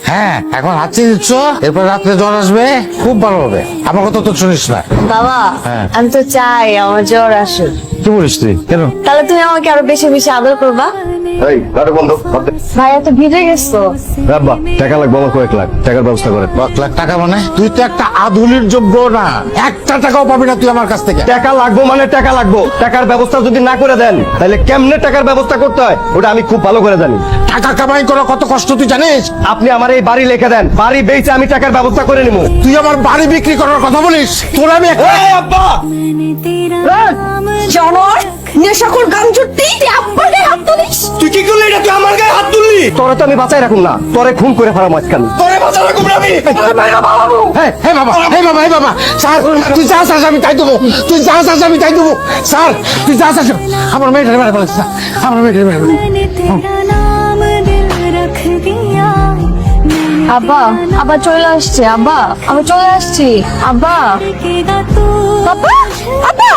হ্যাঁ, এখন হাঁচি দিচ্ছ, এরপর রাত্রে জ্বর আসবে, খুব ভালো হবে। আমার কথা তো শুনিস না। বাবা, হ্যাঁ। আমি তো চাই আমার জ্বর আসুক। কি বলিস তুই? কেন? তাহলে তুমি আমাকে আরো বেশি বেশি আদর করবা। এই গাড়ি বন্ধ। ভাই এত ভিজে গেছো। রাব্বা টাকা লাগবে, আমার কয়েক লাখ টাকার ব্যবস্থা করে। 1 লাখ টাকা মানে? তুই তো একটা আধুনিক যোগ্য না, একটা টাকাও পাবি না তুই আমার কাছ থেকে। টাকা লাগবো মানে টাকা লাগবো। টাকার ব্যবস্থা যদি না করে দেন তাহলে কেমনে টাকার ব্যবস্থা করতে হয় ওটা আমি খুব ভালো করে জানি। টাকা কামাই করা কত কষ্ট তুই জানিস? আপনি আমার এই বাড়ি লিখে দেন, বাড়ি বেচে আমি টাকার ব্যবস্থা করে নিবো। তুই আমার বাড়ি বিক্রি করার কথা বলিস? তোর আমি এই আব্বা, জনর নেশাখোর গামছুটি আব্বাকে হাত তুলিস। তুই কি করলি? এটা তুই আমার গায়ে হাত তুললি। তোরে তো আমি বাঁচাই রাখুন না, তোরে খুন করে ফেলা মাঝখানে। তোরে বাঁচাই রাখুন না আমি। হ্যাঁ, হ্যাঁ বাবা, হ্যাঁ বাবা, হ্যাঁ বাবা। স্যার, তুই যা চাস আমি তাই দেবো, তুই যা চাস আমি তাই দেবো। স্যার, তুই যা চাস। আমার মেয়েটারে মেরে ফেলেছে স্যার, আমার মেয়েটারে মেরে ফেলেছে। আব্বা, আব্বা চলে আসছে। আব্বা, আমি চলে আসছি। আব্বা, আব্বা, আব্বা,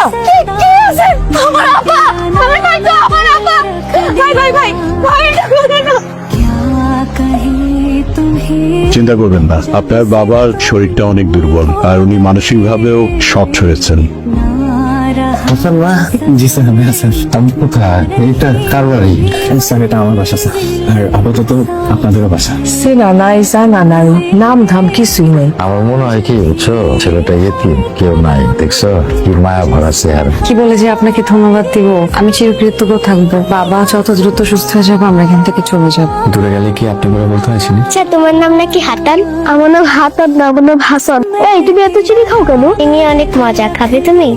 কি আছে? আমার আব্বা, আমি ভাই তো আমার আব্বা। ভাই ভাই ভাই ভাই, চিন্তা করবেন না, আপনার বাবার শরীরটা অনেক দুর্বল আর উনি মানসিকভাবেও শক্ট হয়েছেন। হাসান না? জি স্যার, আমি হাসান। আমি কোথায়? এটা কার বাড়ি? স্যার এটা আমার বাসা স্যার, আর আপাতত আপনাদেরও বাসা। চেনা নাই জানা নাই, নাম ধাম কিছুই নেই। আমার মনে হয় কি বুঝছো, ছেলেটা ইয়েতিম, কেউ নাই। দেখছো কি মায়া ভরা চেহারা। কি বলে যে আপনাকে ধন্যবাদ দিব? আমি চিরকৃতজ্ঞ থাকবো। বাবা যত দ্রুত সুস্থ হয়ে যাবে আমরা এখান থেকে চলে যাব। দূরে গেলে কি আপনি করে বলতে হয়েছিল? আচ্ছা তোমার নাম নাকি হাতান? আমার নাম হাতান না, আমার নাম হাসান। এই তুমি এত চিনি খাও কেন? চিনি অনেক মজা, খাবে তুমি?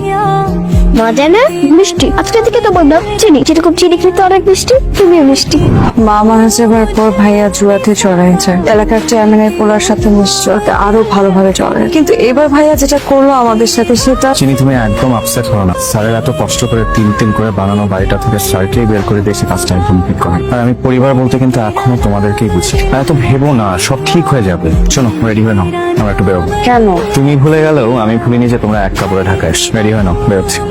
মজা না? মিষ্টি। আজকে থেকে তোমার নাম চিনি। যেরকম চিনি খেতে অনেক মিষ্টি, তুমিও মিষ্টি। মা মারা যাবার পর ভাইয়া জুয়াতে চড়াইছে। এলাকার চেয়ারম্যানের পোলার সাথে নিশ্চয়তা আরো ভালোভাবে চড়ে, কিন্তু এবার ভাইয়া যেটা করলো আমাদের সাথে সেটা। চিনি তুমি একদম আপসেট হও না। স্যারের এত কষ্ট করে তিন করে বানানো বাড়িটা থেকে স্যারকেই বের করে দিয়েছি কাজটা কমপ্লিট করে। আর আমি পরিবার বলতে কিন্তু এখনো তোমাদেরকেই বুঝি। আর এত ভেবো না, সব ঠিক হয়ে যাবে। শোনো, রেডি হয়ে নাও, আমরা একটু বেরোবো। কেন? তুমি ভুলে গেলেও আমি ভুলিনি যে তোমরা এক কাপড়ে ঢাকা এসছো। রেডি হয়ে নাও, বেরোচ্ছি।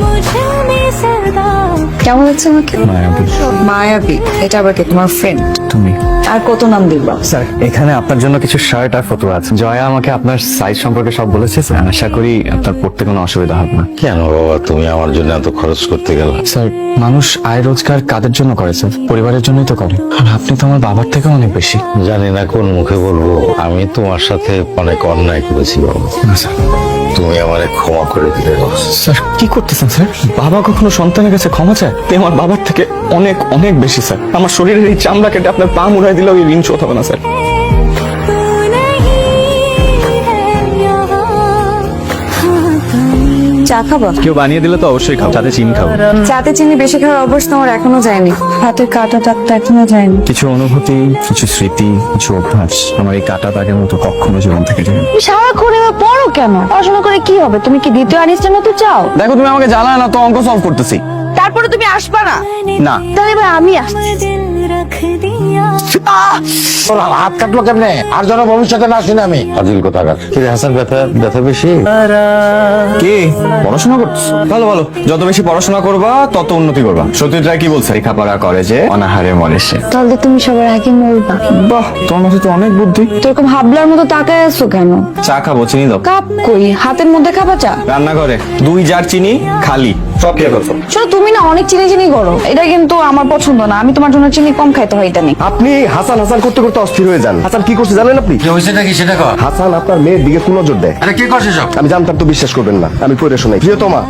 কেমন লাগছে আমাকে? মায়াবী। মায়াবী? এটা আবার কি তোমার ফ্রেন্ড? তুমি আর কত নাম দিবা? স্যার, এখানে আপনার জন্য কিছু শার্ট আর ফটো আছে। জয়া আমাকে আপনার সাইজ সম্পর্কে সব বলেছে স্যার। আশা করি আপনার পড়তে কোনো অসুবিধা হবে না। কেন বাবা, তুমি আমার জন্য এত খরচ করতে গেল? স্যার, মানুষ আয় রোজগার কাদের জন্য করে স্যার? পরিবারের জন্যই তো করে। আর আপনি তো আমার বাবার থেকে অনেক বেশি। জানি না কোন মুখে বলবো, আমি তোমার সাথে অনেক অন্যায় করেছি বাবা। না স্যার। তুমি আমারে ক্ষমা করে দিলে বাবা। স্যার কি করতেছেন স্যার? বাবা কখনো সন্তানের কাছে ক্ষমা চায়? তে আমার বাবার থেকে অনেক অনেক বেশি স্যার। আমার শরীরের এই চামড়া কেটে আপনার পা মুড়াই দিলেও এই ঋণ শোধ হবে না স্যার। চা খাবো? কেউ বানিয়ে দিলে তো অবশ্যই খাবো, সাথে চিনি খাবো। চাতে চিনি বেশি খাওয়ার অভ্যাস তোমার এখনো যায়নি। হাতের কাটা টাকটা এখনো যায়নি। কিছু অনুভূতি, কিছু স্মৃতি, কিছু অভ্যাস আমার এই কাটা দাগের মতো কখনো জীবন থেকে যায়। তুমি সারাক্ষণ এবার পড়ো কেন? পড়াশোনা করে কি হবে? তুমি কি দ্বিতীয় আনিস্টার মতো চাও? দেখো, তুমি আমাকে জ্বালায় না তো, অঙ্ক সলভ করতেছি। তারপরে তুমি আসবা না? না। তাহলে এবার আমি আসছি। তোর হাত কাটলো কেমনে? আর যেন ভবিষ্যতে না শুনে আমি। আজিল কোথাকার। কি রে হাসান, ব্যথা ব্যথা বেশি? কি পড়াশোনা করছো? ভালো ভালো, যত বেশি পড়াশোনা করবা তত উন্নতি করবা। সত্যিটা কি বলছে? লেখাপড়া করে যে অনাহারে মরে সে। তাহলে তুমি সবার আগে মরবা। বাহ, তোমার মাথায় তো অনেক বুদ্ধি। তো এরকম হাবলার মতো তাকায় আছো কেন? চা খাবো, চিনি দাও। কাপ কই? হাতের মধ্যে খাবা চা? রান্না করে 2 জার চিনি খালি, সব খেয়ে ফেলছো। শোনো, তুমি না অনেক চিনি চিনি করো, এটা কিন্তু আমার পছন্দ না। আমি তোমার জন্য চিনি কম খাইতে হয়, এটা নেই। আপনি হাসান হাসান করতে করতে অস্থির হয়ে যান। হাসান কি করছে জানেন আপনি? কি হয়েছে নাকি সেটা কর। হাসান আপনার মেয়ের দিকে কোন নজর দেয়। আরে কি করছিস সব? আমি জানতাম তো, বিশ্বাস করবেন না। আমি পড়ে শোনাই। প্রিয়তমা।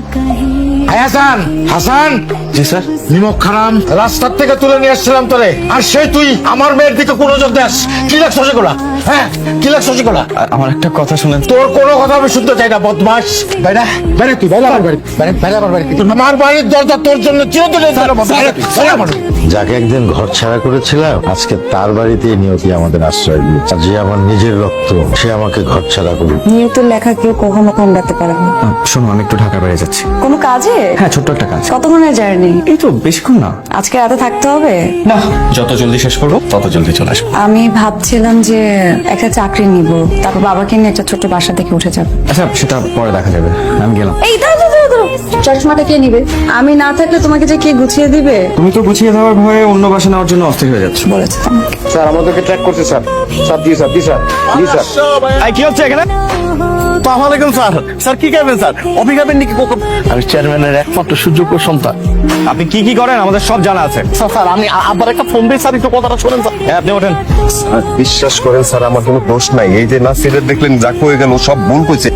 হাসান, হাসান। জি স্যার। নিমক খারাম রাস্তার থেকে তুলে নিয়ে এসেছিলাম তোরে, আর সেই তুই আমার মেয়ের দিকে কোন নজর দেস? কি লাগছে সেগুলা? হ্যাঁ, কি লাগছে সেগুলা? আমার একটা কথা শুনেন। তোর কোনো কথা আমি শুনতে চাই না, বদমাস। বাইরে বাইরে, তুই বাইরে আমার বাড়ি, বাইরে বাইরে আমার বাড়ি। আমার বাড়ির দরজা তোর জন্য চিরদিনের জন্য বন্ধ। বাইরে, বাইরে আমার বাড়ি। যাকে একদিন ঘর ছাড়া করেছিলাম, আজকে তার বাড়িতে নিয়তি আমাদের আশ্রয় দিয়েছে। যে আমার নিজের রক্ত, সে আমাকে ঘর ছাড়া করবে। নিয়তের লেখা কেউ কখনো কমলাতে পারে না। শোনো, আমি একটু ঢাকা বেড়ে যাচ্ছি। কোনো কাজে? হ্যাঁ, ছোট্ট একটা কাজ। কতক্ষণের জার্নি? এই তো বেশিক্ষণ না। আজকে রাতে থাকতে হবে? না, যত জলদি শেষ করবো তত জলদি চলে আসবো। আমি ভাবছিলাম যে একটা চাকরি নিব, তারপর বাবাকে নিয়ে একটা ছোট বাসা থেকে উঠে যাবো। আচ্ছা, সেটা পরে দেখা যাবে। আমি গেলাম। এই দাঁড়াও দাঁড়াও দাঁড়াও, চশমাটা কে নিবে? আমি না থাকলে তোমাকে যে কে গুছিয়ে দিবে? তুমি তো গুছিয়ে দেওয়ার ভয়ে অন্য বাসা নেওয়ার জন্য অস্থির হয়ে যাচ্ছ। বলেছে স্যার আমাদেরকে ট্র্যাক করছে স্যার। স্যার জি স্যার জি স্যার জি স্যার। এই কি হচ্ছে এখানে? আসসালামু আলাইকুম স্যার। স্যার কি খাবেন স্যার? কফি খাবেন নাকি কোকো? আমি চেয়ারম্যানের একমাত্র সুযোগ্য সন্তান। আপনি কি কি করেন আমাদের সব জানা আছে। স্যার আমি আবার একটা ফোন দিই স্যার, একটু কথাটা শোনেন স্যার। হ্যাঁ, আপনি ওঠেন। বিশ্বাস করেন স্যার আমার কোনো দোষ নাই। এই যে নাসিরের দেখলেন যা হয়ে গেল সব ভুল কইছে।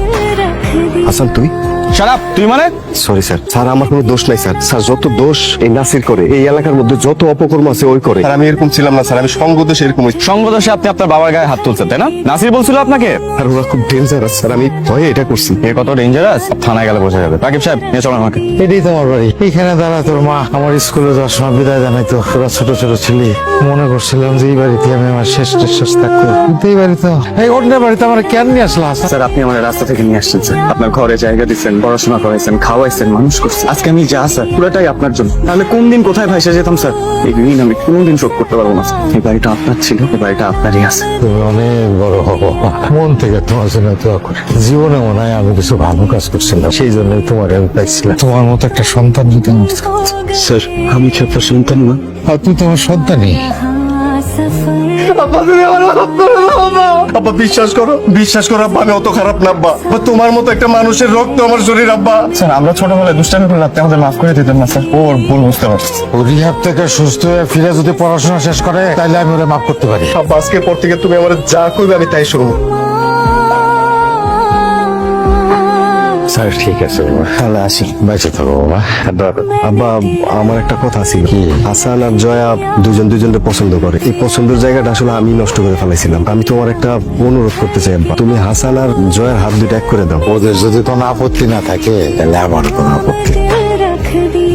হাসান তুই? শারাপ, তুই মানে? Sorry sir. স্যার আমার কোনো দোষ নাই স্যার। স্যার যত দোষ এই নাসির করে, এই এলাকার মধ্যে যত অপকর্ম আছে ওই করে। স্যার আমি এরকম ছিলাম না স্যার, আমি সঙ্গ দোষে এরকম হয়েছি। সঙ্গদোষে আপনি আপনার বাবার গায়ে হাত তুলছেন, তাই না? নাসির বলছিল আপনাকে। আর ওরা খুব ডেঞ্জারাস স্যার, আমি ভয়ে এটা করছি। এ কত ডেঞ্জারাস থানায় গেলে বোঝা যাবে। রাকিব সাহেব, নিয়ে চলেন আমাকে। এটাই তোমার বাড়ি? এখানে দাঁড়া, তোর মা আমার স্কুলে যাওয়ার সময় বিদায় জানাইতো। তোরা ছোট ছোট ছিলি, মনে করছিলাম যে এই বাড়িতে আমি আমার শেষ নিঃশ্বাস থাকবো, কিন্তু এই বাড়িতে, এই অন্য বাড়িতে আমার কেন নিয়ে আসলা? স্যার, আপনি আমার রাস্তা থেকে নিয়ে আসছেন স্যার। আপনার ঘরে জায়গা দিচ্ছেন, পড়াশোনা করাইছেন, খাওয়াইছেন, মানুষ করছেন। আজকে আমি যা স্যার পুরোটাই আপনার জন্য। তাহলে কোন দিন কোথায় ভাইসা যেতাম স্যার, এই ঋণ আমি কোনোদিন শোধ করতে পারবো না স্যার। এই বাড়িটা আপনার ছিল, এই বাড়িটা আপনারই আছে। তুমি অনেক বড় হবো, মন থেকে তোমার জন্য দোয়া করি। জীবনে মনে হয় আমি কিছু ভালো কাজ করছিলাম, সেই জন্য তোমার আমি পাইছিলাম। তোমার মতো একটা সন্তান যদি আমার থাকতো। স্যার, আমি কি আপনার সন্তান না? আর তুই তোমার সন্তানই। আব্বা বিশ্বাস করো, বিশ্বাস করো আব্বা, আমি অত খারাপ না আব্বা। তোমার মতো একটা মানুষের রক্ত আমার শরীর আব্বা। স্যার, আমরা ছোটবেলায় দুষ্টামি করলে আপনি আমাদের মাফ করে দিতেন না স্যার? ওর ভুল বুঝতে পারছি। ও রিহাব থেকে সুস্থ হয়ে ফিরে যদি পড়াশোনা শেষ করে, তাহলে আমি ওরা মাফ করতে পারি। আব্বা আজকের পর থেকে তুমি আমার যা কইবে আমি তাই শুনবো। স্যার ঠিক আছে বাবা, তাহলে আসি। বেঁচে থাকো বাবা। আব্বা আমার একটা কথা ছিল, হাসান আর জয়া দুজন দুজনকে পছন্দ করে। এই পছন্দের জায়গাটা আসলে আমি নষ্ট করে ফেলাইছিলাম। আমি তোমার একটা অনুরোধ করতে চাই আব্বা, তুমি হাসান আর জয়ার হাত দুটো এক করে দাও। ওদের যদি কোনো আপত্তি না থাকে, তাহলে আমার কোনো আপত্তি নেই।